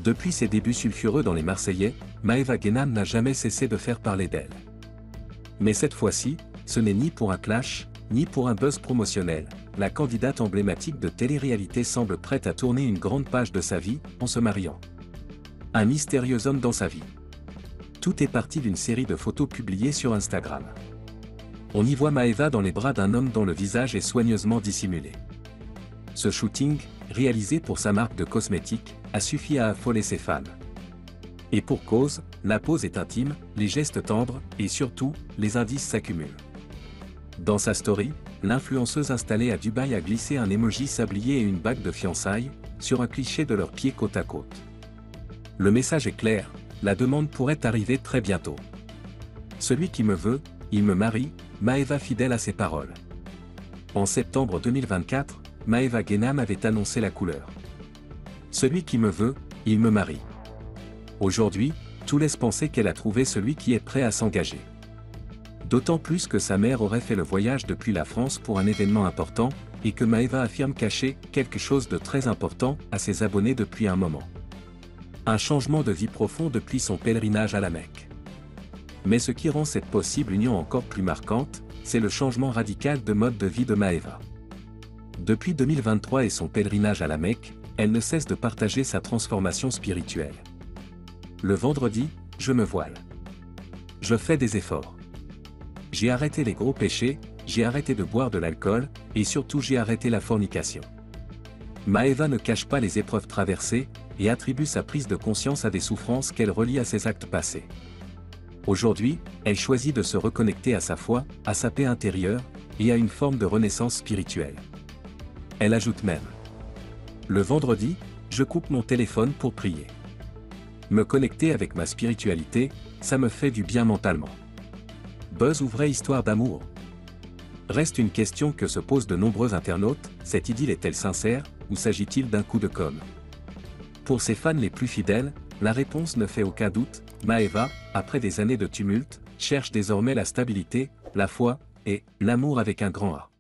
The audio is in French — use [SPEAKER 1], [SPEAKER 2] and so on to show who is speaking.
[SPEAKER 1] Depuis ses débuts sulfureux dans les Marseillais, Maëva Guénam n'a jamais cessé de faire parler d'elle. Mais cette fois-ci, ce n'est ni pour un clash, ni pour un buzz promotionnel. La candidate emblématique de télé-réalité semble prête à tourner une grande page de sa vie, en se mariant. Un mystérieux homme dans sa vie. Tout est parti d'une série de photos publiées sur Instagram. On y voit Maëva dans les bras d'un homme dont le visage est soigneusement dissimulé. Ce shooting, réalisé pour sa marque de cosmétiques, a suffi à affoler ses fans. Et pour cause, la pose est intime, les gestes tendres, et surtout, les indices s'accumulent. Dans sa story, l'influenceuse installée à Dubaï a glissé un emoji sablier et une bague de fiançailles, sur un cliché de leurs pieds côte à côte. Le message est clair, la demande pourrait arriver très bientôt. Celui qui me veut, il me marie, Maëva fidèle à ses paroles. En septembre 2024, Maëva Guénam avait annoncé la couleur. Celui qui me veut, il me marie. Aujourd'hui, tout laisse penser qu'elle a trouvé celui qui est prêt à s'engager. D'autant plus que sa mère aurait fait le voyage depuis la France pour un événement important, et que Maëva affirme cacher quelque chose de très important à ses abonnés depuis un moment. Un changement de vie profond depuis son pèlerinage à la Mecque. Mais ce qui rend cette possible union encore plus marquante, c'est le changement radical de mode de vie de Maëva. Depuis 2023 et son pèlerinage à la Mecque, elle ne cesse de partager sa transformation spirituelle. Le vendredi, je me voile. Je fais des efforts. J'ai arrêté les gros péchés, j'ai arrêté de boire de l'alcool, et surtout j'ai arrêté la fornication. Maëva ne cache pas les épreuves traversées, et attribue sa prise de conscience à des souffrances qu'elle relie à ses actes passés. Aujourd'hui, elle choisit de se reconnecter à sa foi, à sa paix intérieure, et à une forme de renaissance spirituelle. Elle ajoute même. Le vendredi, je coupe mon téléphone pour prier. Me connecter avec ma spiritualité, ça me fait du bien mentalement. Buzz ou vraie histoire d'amour? Reste une question que se posent de nombreux internautes, cette idylle est-elle sincère, ou s'agit-il d'un coup de com'? Pour ses fans les plus fidèles, la réponse ne fait aucun doute, Maëva, après des années de tumulte, cherche désormais la stabilité, la foi, et l'amour avec un grand A.